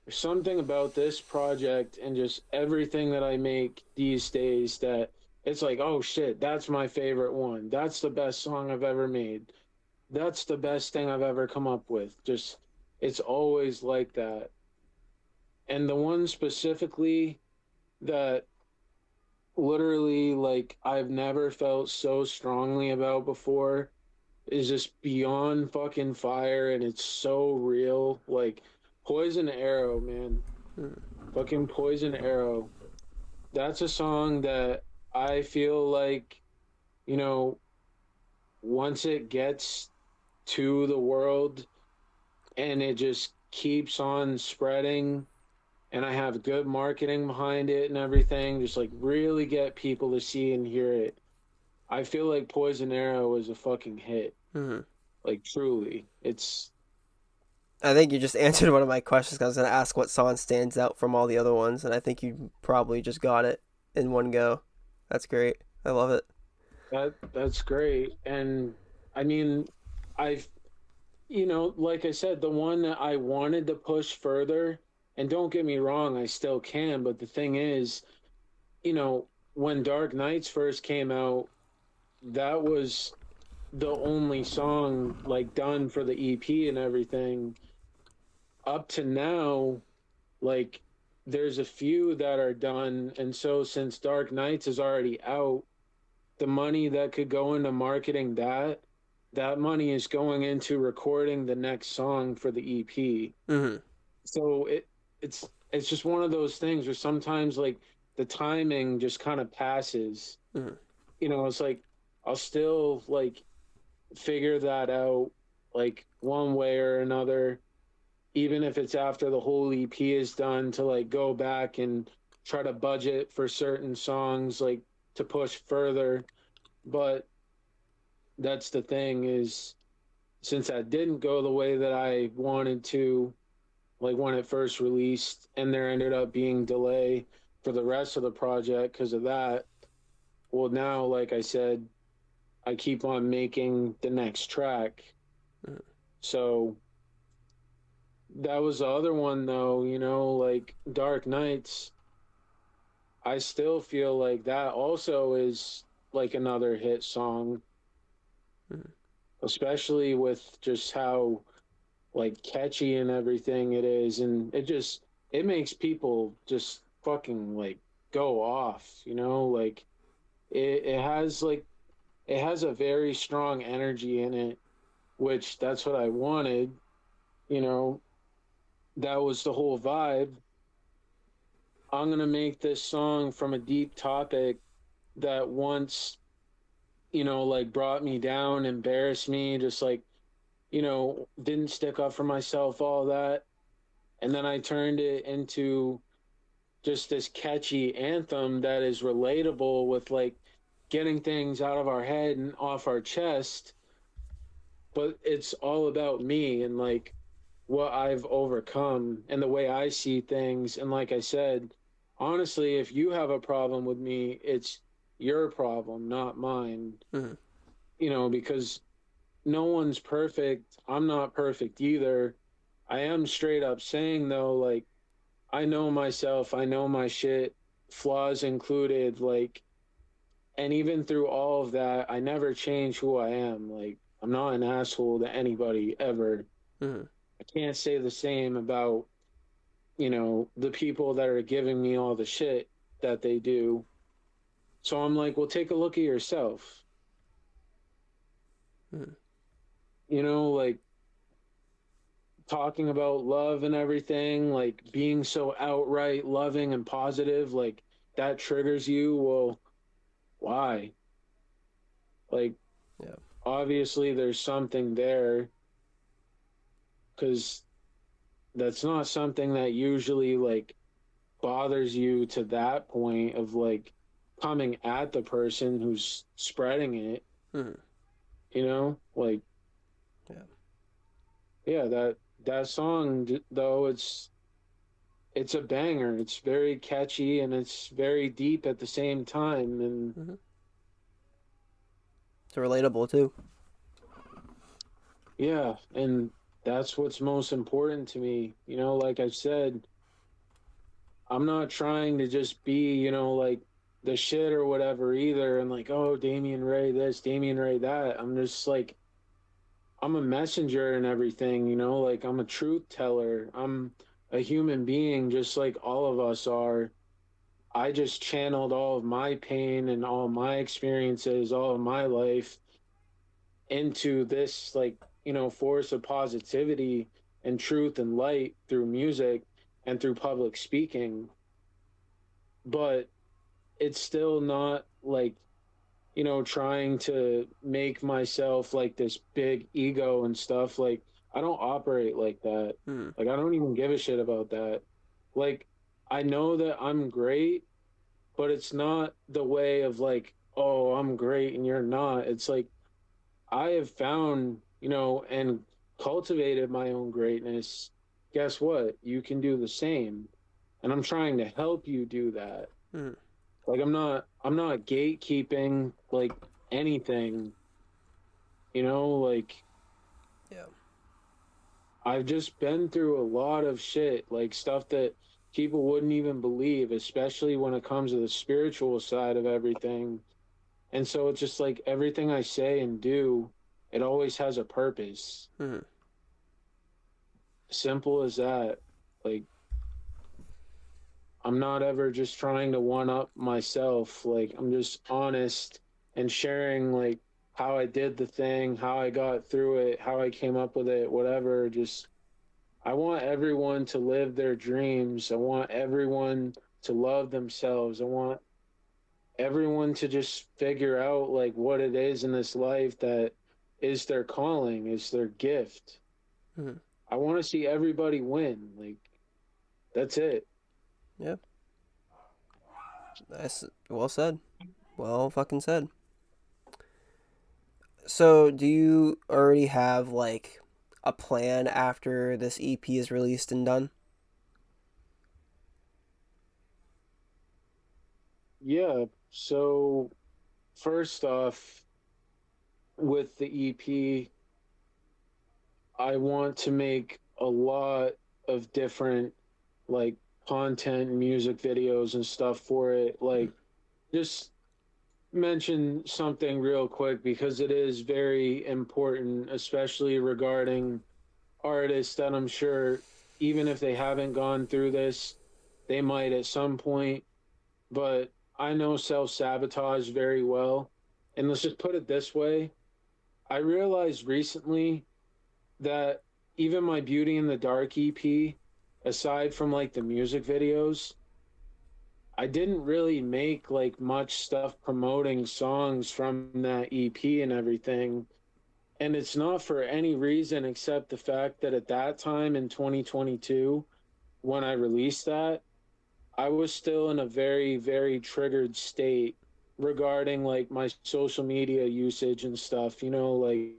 there's something about this project and just everything that I make these days that it's like, oh shit, that's my favorite one. That's the best song I've ever made. That's the best thing I've ever come up with. Just, it's always like that. And the one specifically that literally, like, I've never felt so strongly about before is just beyond fucking fire and it's so real. Like, Poison Arrow, man. Fucking Poison Arrow. That's a song that I feel like, you know, once it gets to the world and it just keeps on spreading and I have good marketing behind it and everything, just like really get people to see and hear it. I feel like Poison Arrow is a fucking hit. Hmm. Like truly. It's I think you just answered one of my questions. I was going to ask what song stands out from all the other ones, and I think you probably just got it in one go. That's great. I love it. that's great. And I mean, I've like I said, the one that I wanted to push further, and don't get me wrong, I still can, but the thing is, when Dark Knights first came out, that was the only song like done for the EP and everything. Up to now, like there's a few that are done, and so since Dark Knights is already out, the money that could go into marketing that money is going into recording the next song for the EP. Hmm. So it's just one of those things where sometimes like the timing just kind of passes. Hmm. It's like I'll still like figure that out like one way or another, even if it's after the whole EP is done, to like go back and try to budget for certain songs like to push further. But that's the thing is since that didn't go the way that I wanted to, like when it first released, and there ended up being delay for the rest of the project because of that. Well, now, like I said, I keep on making the next track. So that was the other one, though, like Dark Nights. I still feel like that also is like another hit song, especially with just how like catchy and everything it is, and it makes people just fucking like go off, like it has like it has a very strong energy in it, which that's what I wanted, you know that was the whole vibe. I'm gonna make this song from a deep topic that once like brought me down, embarrassed me, just like didn't stick up for myself, all that, and then I turned it into just this catchy anthem that is relatable with like getting things out of our head and off our chest, but it's all about me and like what I've overcome and the way I see things. And like I said, honestly, if you have a problem with me, it's your problem, not mine. Mm-hmm. Because no one's perfect. I'm not perfect either. I am straight up saying though, like, I know myself, I know my shit, flaws included, like, and even through all of that, I never change who I am. Like, I'm not an asshole to anybody ever. Mm-hmm. I can't say the same about, the people that are giving me all the shit that they do. So I'm like, well, take a look at yourself. Mm-hmm. Like talking about love and everything, like being so outright loving and positive, like that triggers you. Well, why? Like, Yeah. obviously, there's something there because that's not something that usually like bothers you to that point of like coming at the person who's spreading it, Mm-hmm. like Yeah. yeah, that song though, it's a banger. It's very catchy and it's very deep at the same time. And Mm-hmm. It's relatable too. yeah, and that's what's most important to me. Like I said, I'm not trying to just be, like the shit or whatever either. And like, oh, Damien Raye this, Damien Raye that. I'm just like, I'm a messenger and everything, like I'm a truth teller. I'm a human being just like all of us are. I just channeled all of my pain and all of my experiences, all of my life into this like, force of positivity and truth and light through music and through public speaking. But it's still not like, trying to make myself like this big ego and stuff. Like, I don't operate like that. Mm-hmm. Like, I don't even give a shit about that. Like, I know that I'm great, but it's not the way of like, oh, I'm great and you're not. It's like, I have found, and cultivated my own greatness. Guess what? You can do the same. And I'm trying to help you do that. Mm-hmm. Like I'm not gatekeeping like anything, like Yeah. I've just been through a lot of shit, like stuff that people wouldn't even believe, especially when it comes to the spiritual side of everything. And so it's just like everything I say and do, it always has a purpose. Mm-hmm. Simple as that. Like I'm not ever just trying to one up myself. Like I'm just honest and sharing like how I did the thing, how I got through it, how I came up with it, whatever. Just I want everyone to live their dreams. I want everyone to love themselves. I want everyone to just figure out like what it is in this life that is their calling, is their gift. Mm-hmm. I want to see everybody win. Like that's it. Yeah. That's well said. Well fucking said. So, do you already have like a plan after this EP is released and done? Yeah. So first off, with the EP, I want to make a lot of different like content and music videos and stuff for it. Like just mention something real quick because it is very important, especially regarding artists that I'm sure even if they haven't gone through this, they might at some point. But I know self sabotage very well. And let's just put it this way, I realized recently that even my Beauty in the Dark EP, aside from like the music videos, I didn't really make like much stuff promoting songs from that EP and everything. And it's not for any reason except the fact that at that time in 2022, when I released that, I was still in a very, very triggered state regarding like my social media usage and stuff. Like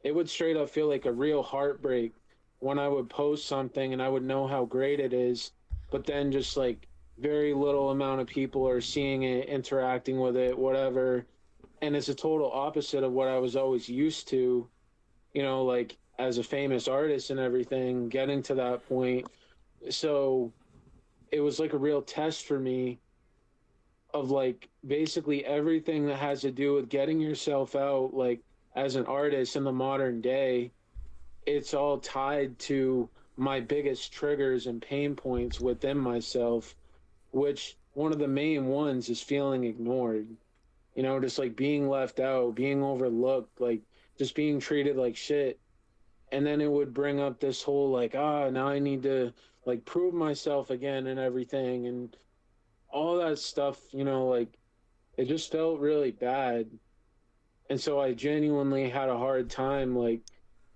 it would straight up feel like a real heartbreak when I would post something and I would know how great it is, but then just like very little amount of people are seeing it, interacting with it, whatever. And it's a total opposite of what I was always used to, like as a famous artist and everything, getting to that point. So it was like a real test for me of like basically everything that has to do with getting yourself out, like as an artist in the modern day. It's all tied to my biggest triggers and pain points within myself, which one of the main ones is feeling ignored, just like being left out, being overlooked, like just being treated like shit. And then it would bring up this whole like, now I need to like prove myself again and everything. And all that stuff, like it just felt really bad. And so I genuinely had a hard time, like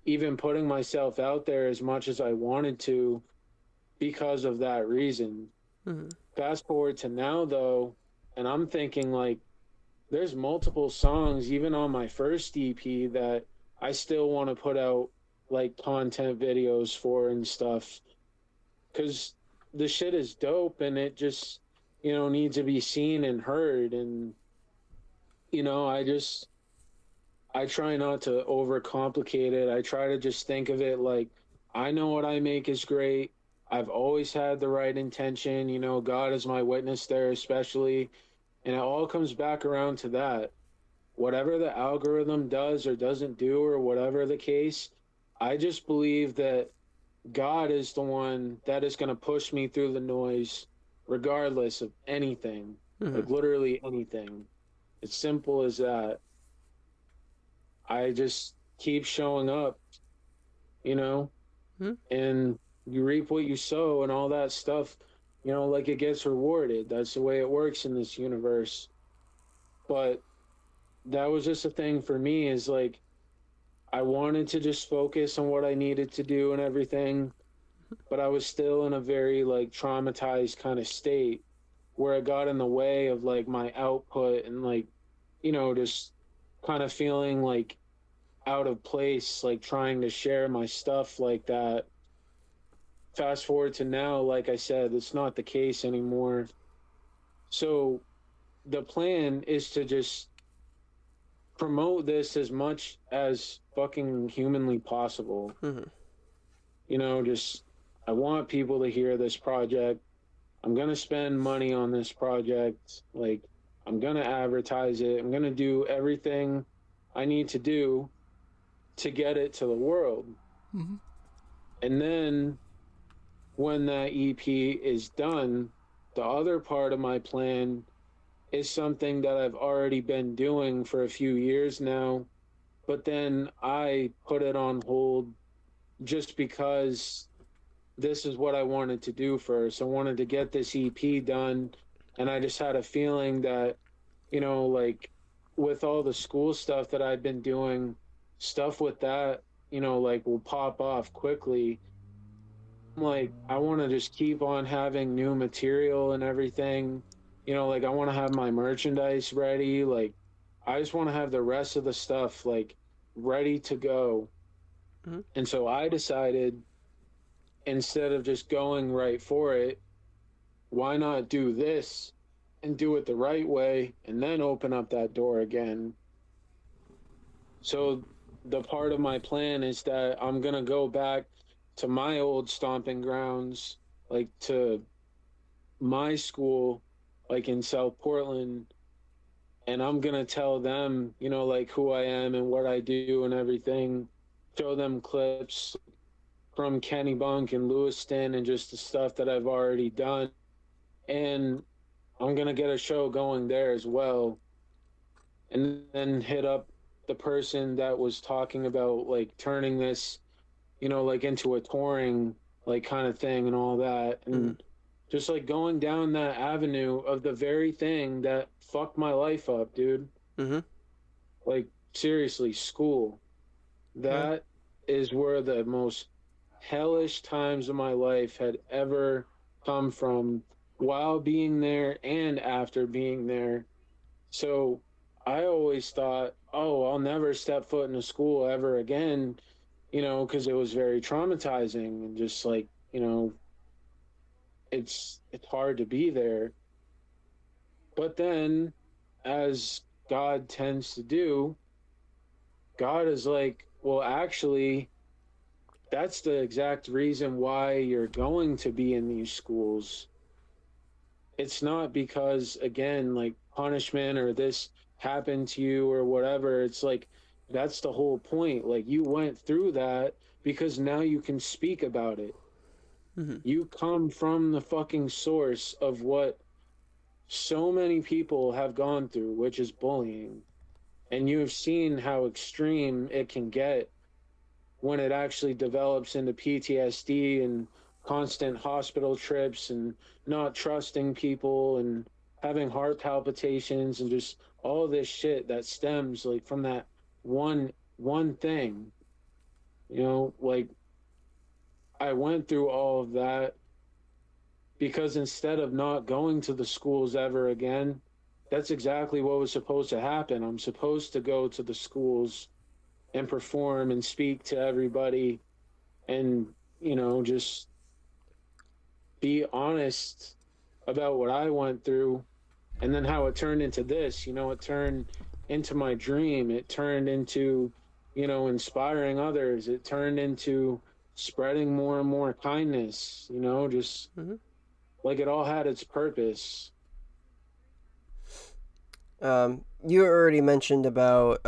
even putting myself out there as much as I wanted to because of that reason. Mm-hmm. Fast forward to now, though, and I'm thinking like there's multiple songs, even on my first EP, that I still want to put out like content videos for and stuff because the shit is dope and it just, needs to be seen and heard. And, I try not to overcomplicate it. I try to just think of it like I know what I make is great. I've always had the right intention. God is my witness there, especially. And it all comes back around to that. Whatever the algorithm does or doesn't do, or whatever the case, I just believe that God is the one that is going to push me through the noise, regardless of anything, Mm-hmm. like literally anything. It's simple as that. I just keep showing up, you know, Mm-hmm. and you reap what you sow and all that stuff, like it gets rewarded. That's the way it works in this universe. But that was just a thing for me is like I wanted to just focus on what I needed to do and everything, but I was still in a very like traumatized kind of state where it got in the way of like my output and like, just kind of feeling like out of place, like trying to share my stuff like that. Fast forward to now, like I said, it's not the case anymore. So the plan is to just promote this as much as fucking humanly possible. Mm-hmm. Just I want people to hear this project. I'm going to spend money on this project. Like, I'm going to advertise it. I'm going to do everything I need to do to get it to the world. Mm-hmm. And then when that EP is done, the other part of my plan is something that I've already been doing for a few years now, but then I put it on hold just because this is what I wanted to do first. I wanted to get this EP done, and I just had a feeling that, like with all the school stuff that I've been doing, stuff with that, like will pop off quickly. Like I want to just keep on having new material and everything. Like I want to have my merchandise ready. Like I just want to have the rest of the stuff like ready to go. Mm-hmm. And so I decided instead of just going right for it, why not do this and do it the right way and then open up that door again? So the part of my plan is that I'm going to go back to my old stomping grounds, like to my school, like in South Portland, and I'm going to tell them, like who I am and what I do and everything, show them clips from Kenny Bunk and Lewiston and just the stuff that I've already done. And I'm going to get a show going there as well. And then hit up the person that was talking about like turning this, like into a touring like kind of thing and all that. Mm-hmm. And just like going down that avenue of the very thing that fucked my life up, dude. Mm-hmm. Like seriously, school. Yeah. That is where the most hellish times of my life had ever come from while being there and after being there. So I always thought, oh, I'll never step foot in a school ever again, because it was very traumatizing and just like, it's hard to be there. But then, as God tends to do, God is like, well, actually, that's the exact reason why you're going to be in these schools. It's not because, again, like punishment or this happened to you or whatever. It's like, that's the whole point. Like, you went through that because now you can speak about it. Hmm. You come from the fucking source of what so many people have gone through, which is bullying. And you have seen how extreme it can get when it actually develops into PTSD and constant hospital trips and not trusting people and having heart palpitations and just all this shit that stems like from that one thing. Like I went through all of that because instead of not going to the schools ever again, that's exactly what was supposed to happen. I'm supposed to go to the schools and perform and speak to everybody and, just be honest about what I went through and then how it turned into this. It turned into my dream. It turned into, inspiring others. It turned into spreading more and more kindness, just Hmm. like it all had its purpose. You already mentioned about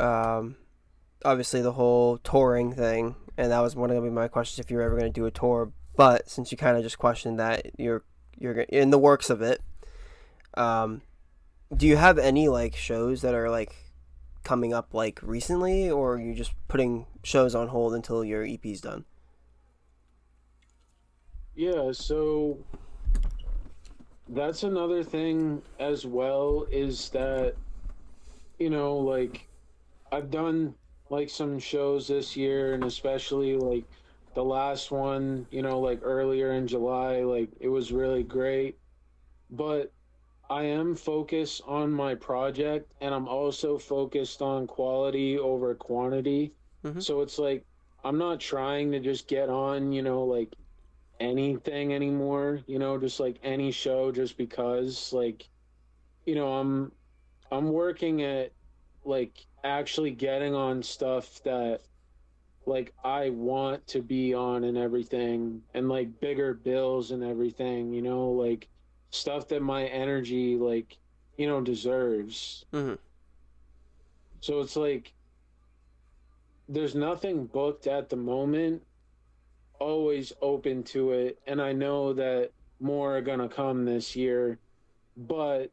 obviously the whole touring thing, and that was one of my questions if you were ever going to do a tour. But since you kind of just questioned that, you're in the works of it. Um, do you have any like shows that are like coming up like recently, or are you just putting shows on hold until your EP's done? Yeah, so that's another thing as well is that, like I've done like some shows this year and especially like the last one, like earlier in July, like it was really great. But I am focused on my project and I'm also focused on quality over quantity. Mm-hmm. So it's like I'm not trying to just get on, like anything anymore, just like any show just because like, you know, I'm I'm working at like actually getting on stuff that like I want to be on and everything and like bigger bills and everything, like stuff that my energy like, deserves. Mm-hmm. So it's like there's nothing booked at the moment, always open to it, and I know that more are going to come this year, but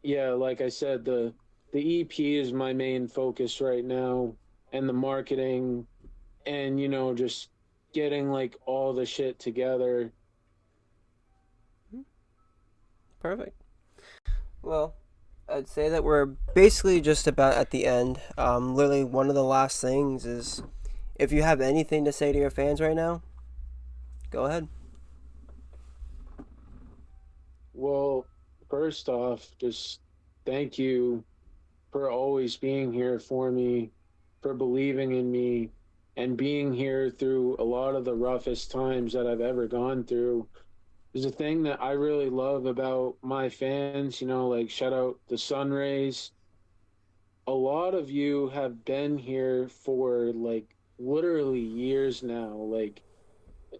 yeah, like I said, the EP is my main focus right now and the marketing and just getting like all the shit together. Perfect. Well, I'd say that we're basically just about at the end. Literally, one of the last things is if you have anything to say to your fans right now, go ahead. Well, first off, just thank you for always being here for me, for believing in me, and being here through a lot of the roughest times that I've ever gone through. There's a thing that I really love about my fans, like shout out the Sun Rays. A lot of you have been here for like literally years now. Like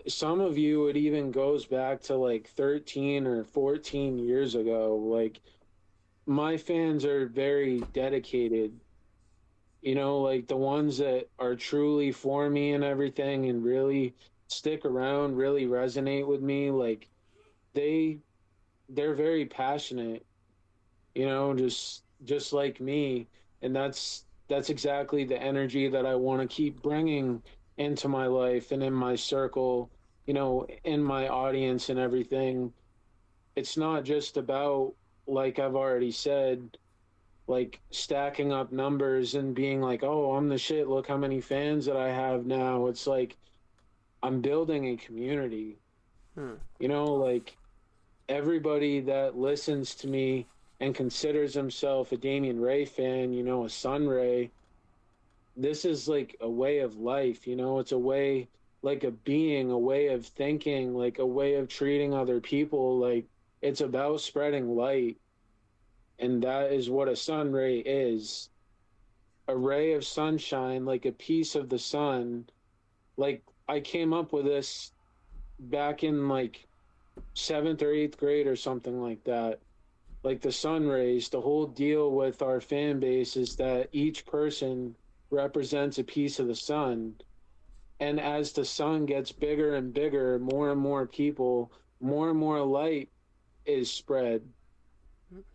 some of you, it even goes back to like 13 or 14 years ago. Like my fans are very dedicated, like the ones that are truly for me and everything and really stick around, really resonate with me. Like they they're very passionate, just like me. And that's exactly the energy that I want to keep bringing into my life and in my circle, in my audience and everything. It's not just about, like I've already said, like stacking up numbers and being like, oh, I'm the shit, look how many fans that I have now. It's like I'm building a community, Hmm. like everybody that listens to me and considers himself a Damien Raye fan, a Sun Ray, this is like a way of life, it's a way like a being, a way of thinking, like a way of treating other people. Like it's about spreading light, and that is what a sun ray is. A ray of sunshine, like a piece of the sun. Like I came up with this back in like seventh or eighth grade or something like that. Like the sun rays, the whole deal with our fan base is that each person represents a piece of the sun. And as the sun gets bigger and bigger, more and more people, more and more light is spread,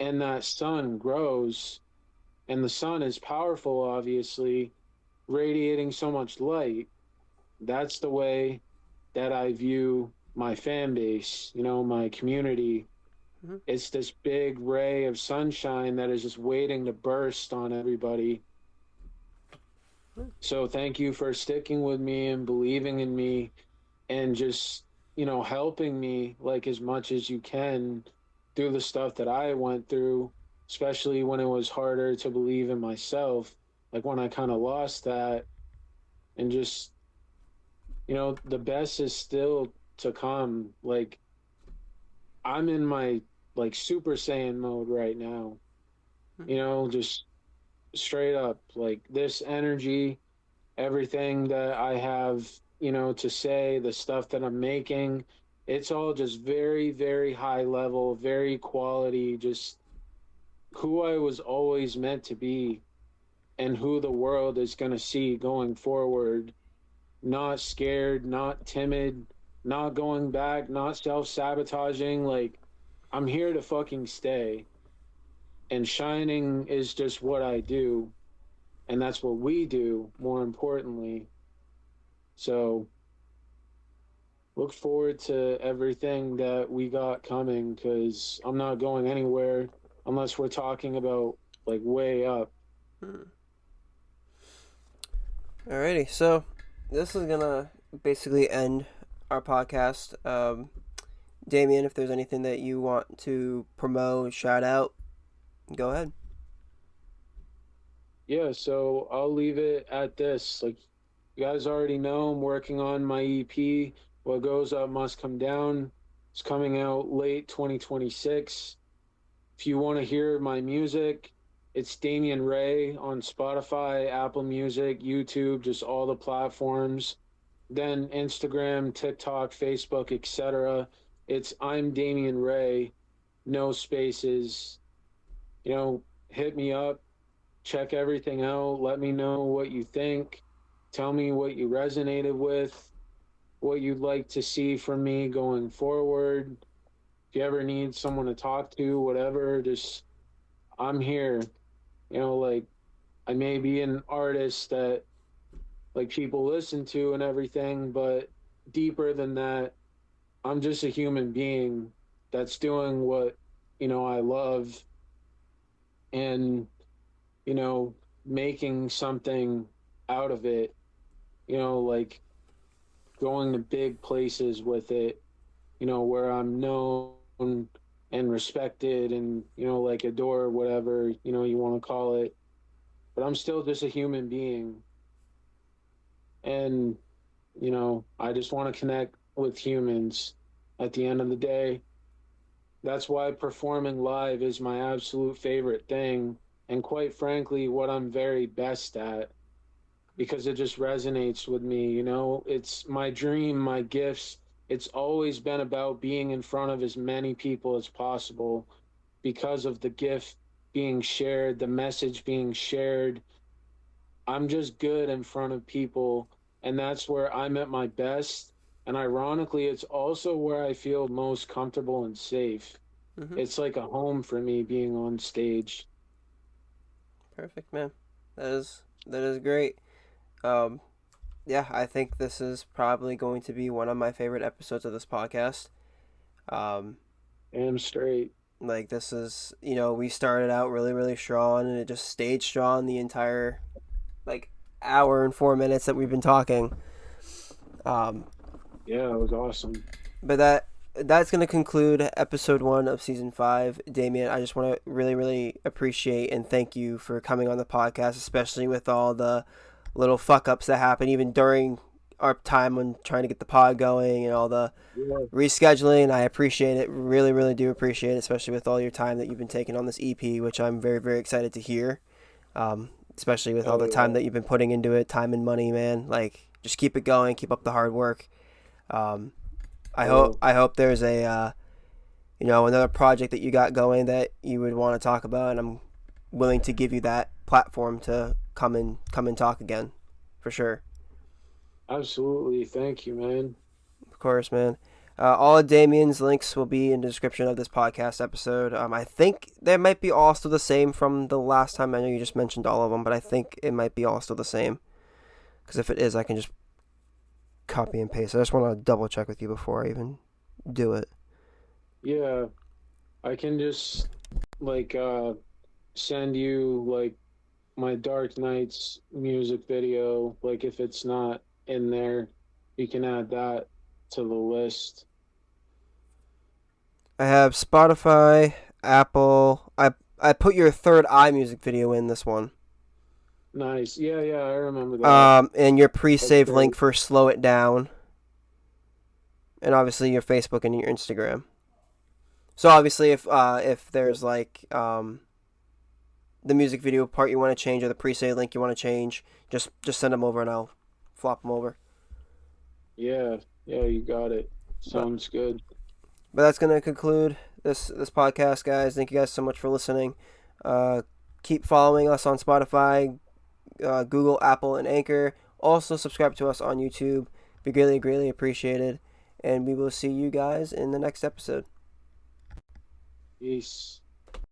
and that sun grows. And the sun is powerful, obviously, radiating so much light. That's the way that I view my fan base, my community. Mm-hmm. It's this big ray of sunshine that is just waiting to burst on everybody. So thank you for sticking with me and believing in me and just, helping me like as much as you can through the stuff that I went through, especially when it was harder to believe in myself, like when I kind of lost that and just, the best is still to come. Like I'm in my like Super Saiyan mode right now, just straight up like this energy, everything that I have, to say, the stuff that I'm making, it's all just very, very high level, very quality, just who I was always meant to be and who the world is going to see going forward. Not scared, not timid, not going back, not self sabotaging. Like, I'm here to fucking stay. And shining is just what I do. And that's what we do, more importantly. So look forward to everything that we got coming because I'm not going anywhere unless we're talking about like way up. Alrighty, so this is gonna basically end our podcast. Damien, if there's anything that you want to promote, shout out, go ahead. Yeah, so I'll leave it at this. Like you guys already know, I'm working on my EP. What goes up must come down. It's coming out late 2026. If you want to hear my music, it's Damien Raye on Spotify, Apple Music, YouTube, just all the platforms. Then Instagram, TikTok, Facebook, etc. It's I'm Damien Raye, no spaces. Hit me up, check everything out, let me know what you think. Tell me what you resonated with, what you'd like to see from me going forward. If you ever need someone to talk to, whatever, just I'm here. Like I may be an artist that like people listen to and everything, but deeper than that, I'm just a human being that's doing what, I love and, you know, making something out of it, like going to big places with it, where I'm known and respected and, like adore whatever, you want to call it. But I'm still just a human being. And, I just want to connect with humans at the end of the day. That's why performing live is my absolute favorite thing. And quite frankly, what I'm very best at because it just resonates with me. It's my dream, my gifts. It's always been about being in front of as many people as possible because of the gift being shared, the message being shared. I'm just good in front of people, and that's where I'm at my best. And ironically, it's also where I feel most comfortable and safe. Mm-hmm. It's like a home for me being on stage. Perfect, man. That is great. Um, yeah, I think this is probably going to be one of my favorite episodes of this podcast. Um, Damn straight. like this is, we started out really, really strong, and it just stayed strong the entire like hour and 4 minutes that we've been talking. Um, Yeah, it was awesome. but that's going to conclude episode 1 of season 5. Damien, I just want to really, really appreciate and thank you for coming on the podcast, especially with all the little fuck ups that happen even during our time on trying to get the pod going and all the Yeah. rescheduling. I appreciate it. Really, really do appreciate it, especially with all your time that you've been taking on this EP, which I'm very, very excited to hear. Especially with all Hell the time yeah. that you've been putting into it, time and money, man. Like, just keep it going, keep up the hard work. Um, I hope Oh, I hope there's a another project that you got going that you would want to talk about, and I'm willing to give you that platform to come and talk again, for sure. absolutely. Thank you, man. Of course, man. All of Damien's links will be in the description of this podcast episode. I think they might be all still the same from the last time. I know you just mentioned all of them, but I think it might be all still the same. Because if it is, I can just copy and paste. I just want to double check with you before I even do it. Yeah, I can just like send you like my Dark Knights music video. Like if it's not in there, you can add that to the list. I have Spotify, Apple. I put your Third Eye music video in this one. Nice. Yeah, yeah, I remember that. And your That's pre-save link great. for Slow It Down, and obviously your Facebook and your Instagram. So obviously, if there's like the music video part you want to change or the pre-save link you want to change, just send them over and I'll flop them over. Yeah, yeah, you got it. But Sounds good. but that's gonna conclude this podcast, guys. Thank you guys so much for listening. Uh, keep following us on Spotify, Google, Apple, and Anchor. Also subscribe to us on YouTube. Be greatly, greatly appreciated. And we will see you guys in the next episode. Peace.